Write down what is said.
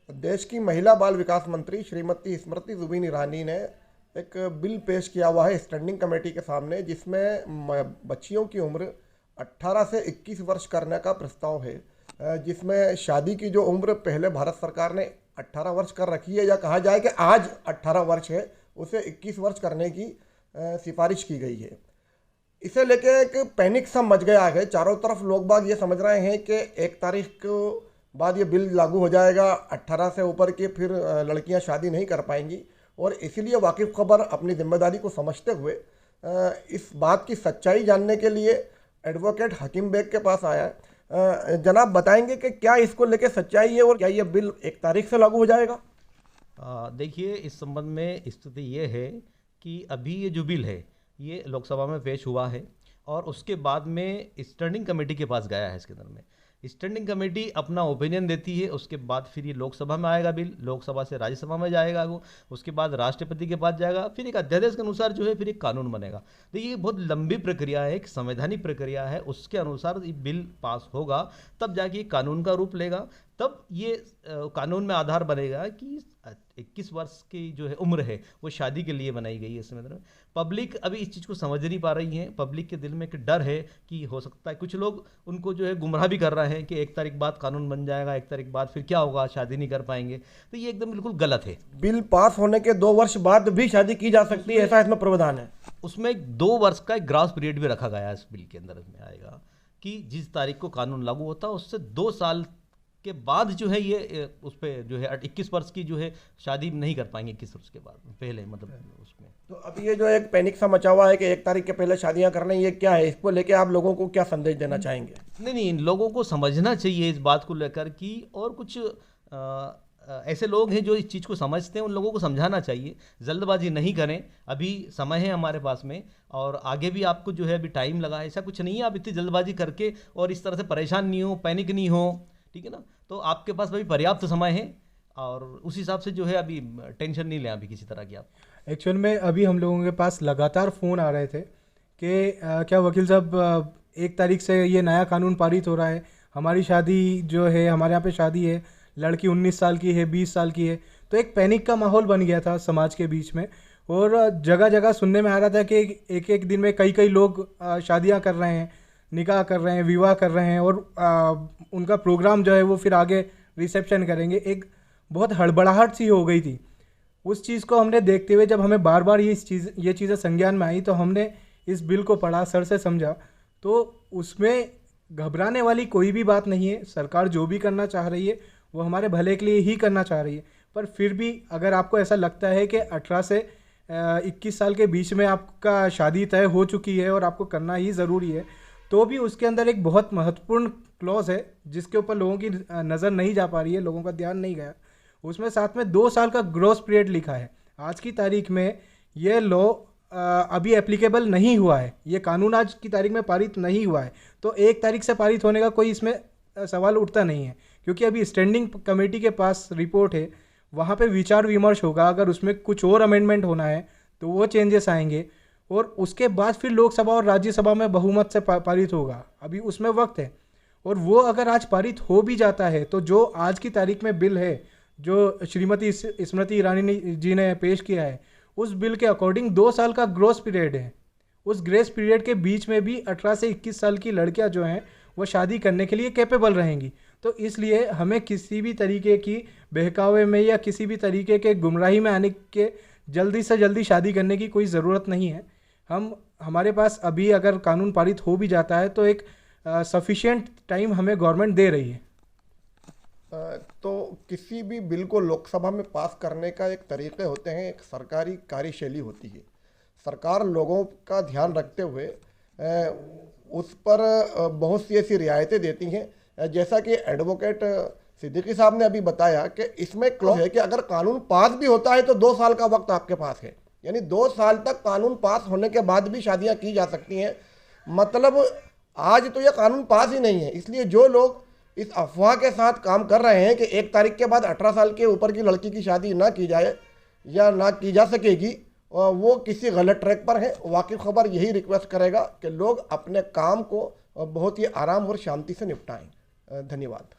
देश की महिला बाल विकास मंत्री श्रीमती स्मृति जुबिन ईरानी ने एक बिल पेश किया हुआ है स्टैंडिंग कमेटी के सामने, जिसमें बच्चियों की उम्र 18 से 21 वर्ष करने का प्रस्ताव है। जिसमें शादी की जो उम्र पहले भारत सरकार ने 18 वर्ष कर रखी है, या कहा जाए कि आज 18 वर्ष है, उसे 21 वर्ष करने की सिफारिश की गई है। इसे लेके एक पैनिक सा मच गया है। चारों तरफ लोग बाग ये समझ रहे हैं कि 1 तारीख को बाद ये बिल लागू हो जाएगा, 18 से ऊपर की फिर लड़कियां शादी नहीं कर पाएंगी। और इसीलिए वाकिफ़ खबर अपनी जिम्मेदारी को समझते हुए इस बात की सच्चाई जानने के लिए एडवोकेट हकीम बेग के पास आया है। जनाब, बताएंगे कि क्या इसको लेके सच्चाई है और क्या ये बिल 1 तारीख से लागू हो जाएगा? देखिए, इस संबंध में स्थिति ये है कि अभी ये जो बिल है ये लोकसभा में पेश हुआ है और उसके बाद में स्टैंडिंग कमेटी के पास गया है। इसके अंदर में स्टैंडिंग कमेटी अपना ओपिनियन देती है, उसके बाद फिर ये लोकसभा में आएगा बिल, लोकसभा से राज्यसभा में जाएगा वो, उसके बाद राष्ट्रपति के पास जाएगा, फिर एक अध्यादेश के अनुसार जो है फिर एक कानून बनेगा। तो ये बहुत लंबी प्रक्रिया है, एक संवैधानिक प्रक्रिया है। उसके अनुसार ये बिल पास होगा तब जाके ये कानून का रूप लेगा, तब ये कानून में आधार बनेगा कि 21 वर्ष की जो है उम्र है वो शादी के लिए बनाई गई है। इसमें पब्लिक अभी इस चीज़ को समझ नहीं पा रही है। पब्लिक के दिल में एक डर है कि हो सकता है कुछ लोग उनको जो है गुमराह भी कर रहे हैं कि 1 तारीख बाद कानून बन जाएगा, 1 तारीख बाद फिर क्या होगा, शादी नहीं कर पाएंगे। तो ये एकदम बिल्कुल गलत है। बिल पास होने के 2 वर्ष बाद भी शादी की जा सकती है, ऐसा इसमें प्रावधान है। उसमें 2 वर्ष का एक ग्रास पीरियड भी रखा गया है इस बिल के अंदर। इसमें आएगा कि जिस तारीख को कानून लागू होता है उससे 2 साल के बाद जो है ये उस पर जो है 21 वर्ष की जो है शादी नहीं कर पाएंगे 21 वर्ष के बाद, पहले मतलब उसमें। तो अभी ये जो एक पैनिक सा मचा हुआ है कि 1 तारीख के पहले शादियां करना, ये क्या है? इसको लेके आप लोगों को क्या संदेश देना चाहेंगे? नहीं, इन लोगों को समझना चाहिए इस बात को लेकर कि, और कुछ ऐसे लोग हैं जो इस चीज़ को समझते हैं, उन लोगों को समझाना चाहिए। जल्दबाजी नहीं करें, अभी समय है हमारे पास में और आगे भी आपको जो है अभी टाइम लगा है। ऐसा कुछ नहीं है आप इतनी जल्दबाजी करके और इस तरह से परेशान नहीं हो, पैनिक नहीं हो, ठीक है ना। तो आपके पास अभी पर्याप्त समय है और उस हिसाब से जो है अभी टेंशन नहीं लें अभी किसी तरह की आप। एक्चुअल में अभी हम लोगों के पास लगातार फ़ोन आ रहे थे कि क्या वकील साहब 1 तारीख से ये नया कानून पारित हो रहा है, हमारी शादी जो है, हमारे यहाँ पे शादी है, लड़की 19 साल की है, 20 साल की है। तो एक पैनिक का माहौल बन गया था समाज के बीच में और जगह जगह सुनने में आ रहा था कि एक एक दिन में कई लोग शादियाँ कर रहे हैं, निकाह कर रहे हैं, विवाह कर रहे हैं और उनका प्रोग्राम जो है वो फिर आगे रिसेप्शन करेंगे। एक बहुत हड़बड़ाहट सी हो गई थी। उस चीज़ को हमने देखते हुए जब हमें बार बार ये चीज़ें संज्ञान में आई तो हमने इस बिल को पढ़ा, सर से समझा, तो उसमें घबराने वाली कोई भी बात नहीं है। सरकार जो भी करना चाह रही है वो हमारे भले के लिए ही करना चाह रही है। पर फिर भी अगर आपको ऐसा लगता है कि 18 से 21 साल के बीच में आपका शादी तय हो चुकी है और आपको करना ही ज़रूरी है, तो भी उसके अंदर एक बहुत महत्वपूर्ण क्लॉज है जिसके ऊपर लोगों की नज़र नहीं जा पा रही है, लोगों का ध्यान नहीं गया। उसमें साथ में 2 साल का ग्रोस पीरियड लिखा है। आज की तारीख में ये लॉ अभी एप्लीकेबल नहीं हुआ है, ये कानून आज की तारीख में पारित नहीं हुआ है, तो 1 तारीख से पारित होने का कोई इसमें सवाल उठता नहीं है, क्योंकि अभी स्टैंडिंग कमेटी के पास रिपोर्ट है, वहाँ पे विचार विमर्श होगा। अगर उसमें कुछ और अमेंडमेंट होना है तो वो चेंजेस आएंगे और उसके बाद फिर लोकसभा और राज्यसभा में बहुमत से पारित होगा। अभी उसमें वक्त है और वो अगर आज पारित हो भी जाता है तो जो आज की तारीख में बिल है जो श्रीमती स्मृति ईरानी जी ने पेश किया है, उस बिल के अकॉर्डिंग 2 साल का ग्रोस पीरियड है। उस ग्रेस पीरियड के बीच में भी 18 से 21 साल की लड़कियां जो हैं वो शादी करने के लिए कैपेबल रहेंगी। तो इसलिए हमें किसी भी तरीके की बहकावे में या किसी भी तरीके के गुमराही में आने के जल्दी से जल्दी शादी करने की कोई ज़रूरत नहीं है। हमारे पास अभी अगर कानून पारित हो भी जाता है तो एक सफिशिएंट टाइम हमें गवर्नमेंट दे रही है। तो किसी भी बिल को लोकसभा में पास करने का एक तरीके होते हैं, एक सरकारी कार्यशैली होती है। सरकार लोगों का ध्यान रखते हुए उस पर बहुत सी ऐसी रियायतें देती हैं, जैसा कि एडवोकेट सिद्दीकी साहब ने अभी बताया कि इसमें क्लॉज है कि अगर कानून पास भी होता है तो 2 साल का वक्त आपके पास है, यानी 2 साल तक कानून पास होने के बाद भी शादियां की जा सकती हैं। मतलब आज तो यह कानून पास ही नहीं है, इसलिए जो लोग इस अफवाह के साथ काम कर रहे हैं कि 1 तारीख के बाद 18 साल के ऊपर की लड़की की शादी ना की जाए या ना की जा सकेगी, वो किसी गलत ट्रैक पर है। वाकिफ़ खबर यही रिक्वेस्ट करेगा कि लोग अपने काम को बहुत ही आराम और शांति से निपटाएं। धन्यवाद।